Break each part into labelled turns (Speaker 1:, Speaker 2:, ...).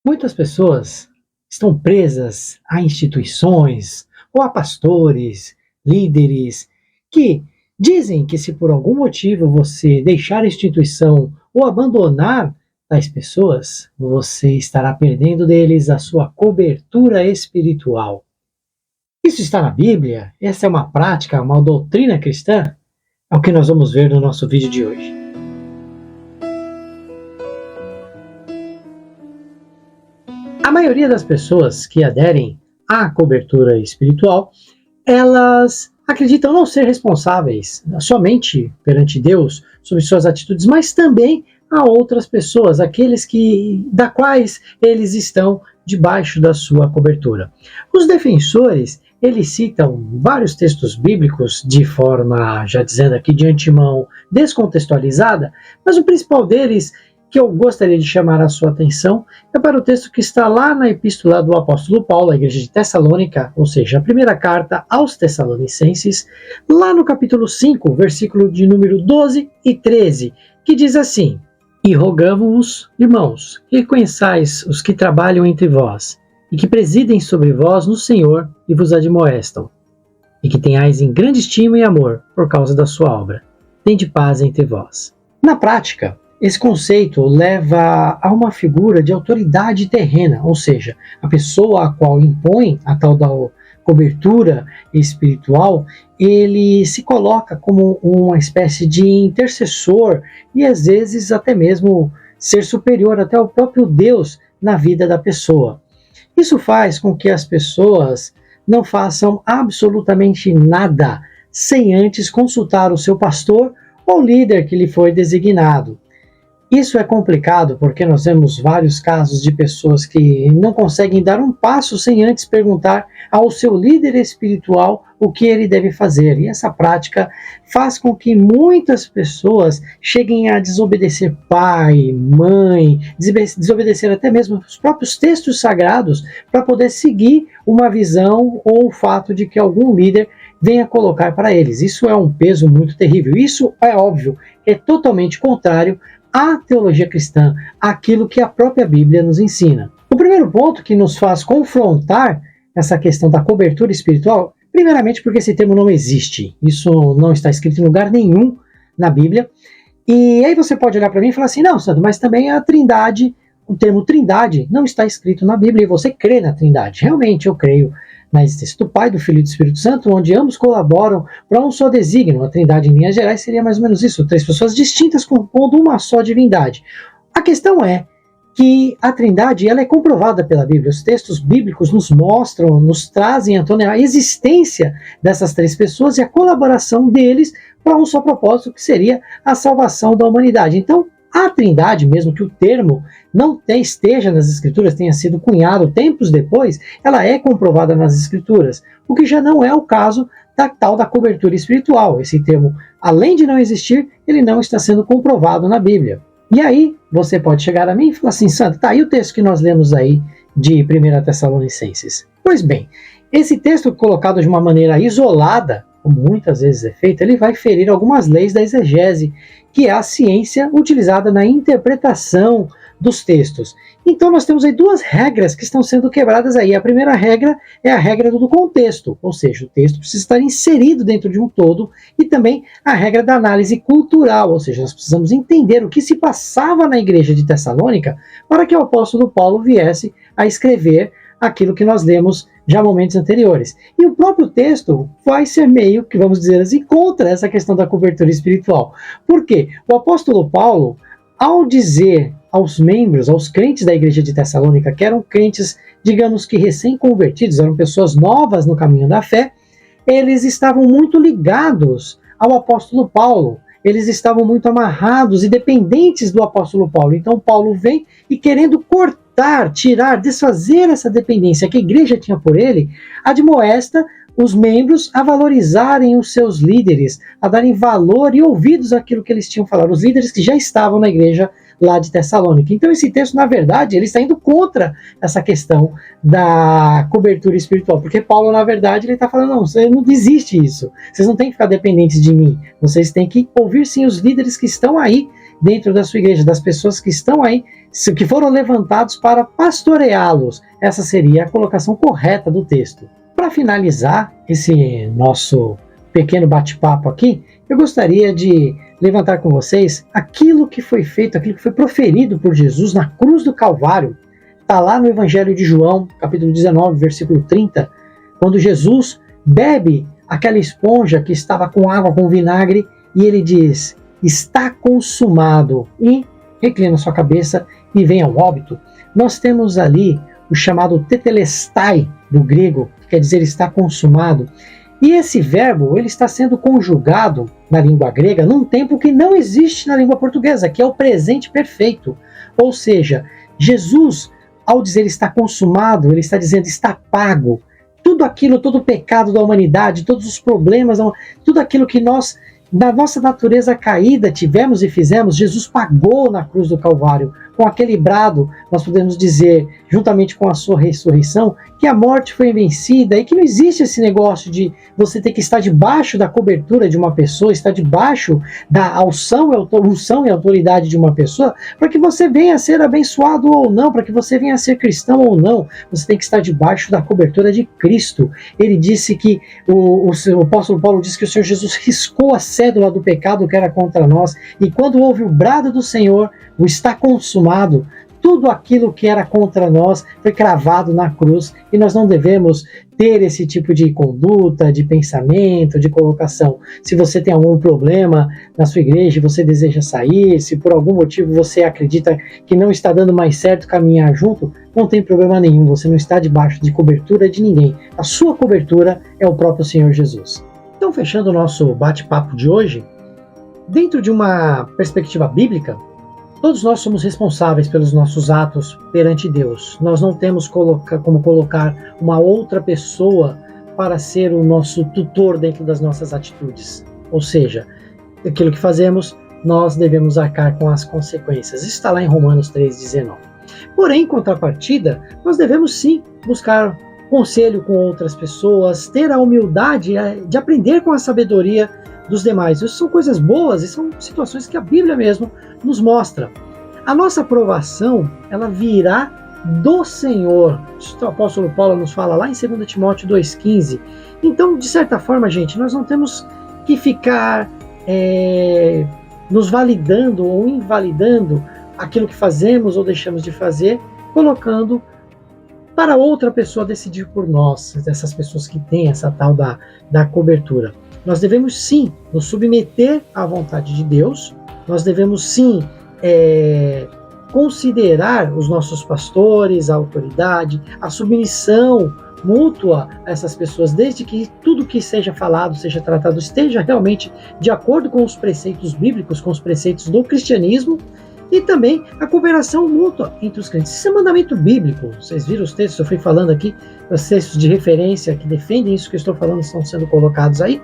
Speaker 1: Muitas pessoas estão presas a instituições ou a pastores, líderes, que dizem que se por algum motivo você deixar a instituição ou abandonar tais pessoas, você estará perdendo deles a sua cobertura espiritual. Isso está na Bíblia? Essa é uma prática, uma doutrina cristã? É o que nós vamos ver no nosso vídeo de hoje. A maioria das pessoas que aderem à cobertura espiritual, elas acreditam não ser responsáveis somente perante Deus sobre suas atitudes, mas também a outras pessoas, aqueles da quais eles estão debaixo da sua cobertura. Os defensores, eles citam vários textos bíblicos de forma, já dizendo aqui de antemão, descontextualizada, mas o principal deles que eu gostaria de chamar a sua atenção é para o texto que está lá na epístola do apóstolo Paulo à igreja de Tessalônica, ou seja, a primeira carta aos Tessalonicenses, lá no capítulo 5, versículo de número 12 e 13, que diz assim: E rogamo-vos, irmãos, que reconheçais os que trabalham entre vós, e que presidem sobre vós no Senhor e vos admoestam, e que tenhais em grande estima e amor por causa da sua obra. Tende paz entre vós. Na prática, esse conceito leva a uma figura de autoridade terrena, ou seja, a pessoa a qual impõe a tal da cobertura espiritual, ele se coloca como uma espécie de intercessor e às vezes até mesmo ser superior até ao próprio Deus na vida da pessoa. Isso faz com que as pessoas não façam absolutamente nada sem antes consultar o seu pastor ou líder que lhe foi designado. Isso é complicado porque nós vemos vários casos de pessoas que não conseguem dar um passo sem antes perguntar ao seu líder espiritual o que ele deve fazer. E essa prática faz com que muitas pessoas cheguem a desobedecer pai, mãe, desobedecer até mesmo os próprios textos sagrados para poder seguir uma visão ou o fato de que algum líder venha colocar para eles. Isso é um peso muito terrível. Isso é óbvio, é totalmente contrário à teologia cristã, aquilo que a própria Bíblia nos ensina. O primeiro ponto que nos faz confrontar essa questão da cobertura espiritual, primeiramente porque esse termo não existe, isso não está escrito em lugar nenhum na Bíblia, e aí você pode olhar para mim e falar assim, não, Sandro, mas também a Trindade, o termo Trindade não está escrito na Bíblia, e você crê na Trindade. Realmente eu creio na existência do Pai, do Filho e do Espírito Santo, onde ambos colaboram para um só desígnio. A Trindade, em linhas gerais, seria mais ou menos isso, três pessoas distintas compondo uma só divindade. A questão é que a Trindade ela é comprovada pela Bíblia. Os textos bíblicos nos mostram, nos trazem à tona a existência dessas três pessoas e a colaboração deles para um só propósito, que seria a salvação da humanidade. Então, a Trindade, mesmo que o termo não esteja nas Escrituras, tenha sido cunhado tempos depois, ela é comprovada nas Escrituras, o que já não é o caso da tal da cobertura espiritual. Esse termo, além de não existir, ele não está sendo comprovado na Bíblia. E aí, você pode chegar a mim e falar assim, Sandro, tá aí o texto que nós lemos aí de 1 Tessalonicenses. Pois bem, esse texto colocado de uma maneira isolada, como muitas vezes é feito, ele vai ferir algumas leis da exegese, que é a ciência utilizada na interpretação dos textos. Então nós temos aí duas regras que estão sendo quebradas aí. A primeira regra é a regra do contexto, ou seja, o texto precisa estar inserido dentro de um todo, e também a regra da análise cultural, ou seja, nós precisamos entender o que se passava na igreja de Tessalônica para que o apóstolo Paulo viesse a escrever aquilo que nós lemos já momentos anteriores. E o próprio texto vai ser meio que, vamos dizer assim, contra essa questão da cobertura espiritual. Por quê? O apóstolo Paulo, ao dizer aos membros, aos crentes da igreja de Tessalônica, que eram crentes, digamos que recém-convertidos, eram pessoas novas no caminho da fé, eles estavam muito ligados ao apóstolo Paulo. Eles estavam muito amarrados e dependentes do apóstolo Paulo. Então Paulo vem e, querendo cortar, tirar, desfazer essa dependência que a igreja tinha por ele, admoesta os membros a valorizarem os seus líderes, a darem valor e ouvidos àquilo que eles tinham falado, os líderes que já estavam na igreja lá de Tessalônica. Então esse texto, na verdade, ele está indo contra essa questão da cobertura espiritual, porque Paulo, na verdade, ele está falando, não, você não existe isso, vocês não têm que ficar dependentes de mim, vocês têm que ouvir sim os líderes que estão aí dentro da sua igreja, das pessoas que estão aí, que foram levantados para pastoreá-los. Essa seria a colocação correta do texto. Para finalizar esse nosso pequeno bate-papo aqui, eu gostaria de levantar com vocês aquilo que foi feito, aquilo que foi proferido por Jesus na cruz do Calvário. Está lá no Evangelho de João, capítulo 19, versículo 30, quando Jesus bebe aquela esponja que estava com água, com vinagre, e ele diz, está consumado, e reclina sua cabeça e vem ao óbito. Nós temos ali o chamado tetelestai do grego, que quer dizer está consumado. E esse verbo ele está sendo conjugado na língua grega num tempo que não existe na língua portuguesa, que é o presente perfeito. Ou seja, Jesus, ao dizer está consumado, ele está dizendo está pago. Tudo aquilo, todo o pecado da humanidade, todos os problemas, tudo aquilo que nós, na nossa natureza caída, tivemos e fizemos, Jesus pagou na cruz do Calvário. Com aquele brado, nós podemos dizer, juntamente com a sua ressurreição, que a morte foi vencida e que não existe esse negócio de você ter que estar debaixo da cobertura de uma pessoa, estar debaixo da unção e autoridade de uma pessoa, para que você venha a ser abençoado ou não, para que você venha a ser cristão ou não. Você tem que estar debaixo da cobertura de Cristo. Ele disse que, o apóstolo Paulo disse que o Senhor Jesus riscou a cédula do pecado que era contra nós, e quando houve o brado do Senhor, o está consumado, tudo aquilo que era contra nós foi cravado na cruz, e nós não devemos ter esse tipo de conduta, de pensamento, de colocação. Se você tem algum problema na sua igreja, você deseja sair, se por algum motivo você acredita que não está dando mais certo caminhar junto, não tem problema nenhum, você não está debaixo de cobertura de ninguém. A sua cobertura é o próprio Senhor Jesus. Então, fechando o nosso bate-papo de hoje, dentro de uma perspectiva bíblica, todos nós somos responsáveis pelos nossos atos perante Deus. Nós não temos como colocar uma outra pessoa para ser o nosso tutor dentro das nossas atitudes. Ou seja, aquilo que fazemos, nós devemos arcar com as consequências. Isso está lá em Romanos 3,19. Porém, em contrapartida, nós devemos sim buscar conselho com outras pessoas, ter a humildade de aprender com a sabedoria dos demais. Isso são coisas boas e são situações que a Bíblia mesmo nos mostra. A nossa aprovação, ela virá do Senhor. Isso o apóstolo Paulo nos fala lá em 2 Timóteo 2,15. Então, de certa forma, gente, nós não temos que ficar nos validando ou invalidando aquilo que fazemos ou deixamos de fazer, colocando para outra pessoa decidir por nós, essas pessoas que têm essa tal da cobertura. Nós devemos sim nos submeter à vontade de Deus, nós devemos sim considerar os nossos pastores, a autoridade, a submissão mútua a essas pessoas, desde que tudo que seja falado, seja tratado, esteja realmente de acordo com os preceitos bíblicos, com os preceitos do cristianismo, e também a cooperação mútua entre os crentes. Isso é mandamento bíblico. Vocês viram os textos, eu fui falando aqui, os textos de referência que defendem isso que eu estou falando estão sendo colocados aí.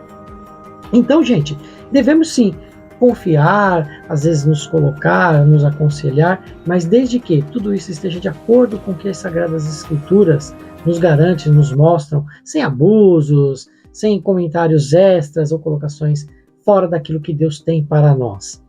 Speaker 1: Então, gente, devemos sim confiar, às vezes nos colocar, nos aconselhar, mas desde que tudo isso esteja de acordo com o que as Sagradas Escrituras nos garantem, nos mostram, sem abusos, sem comentários extras ou colocações fora daquilo que Deus tem para nós.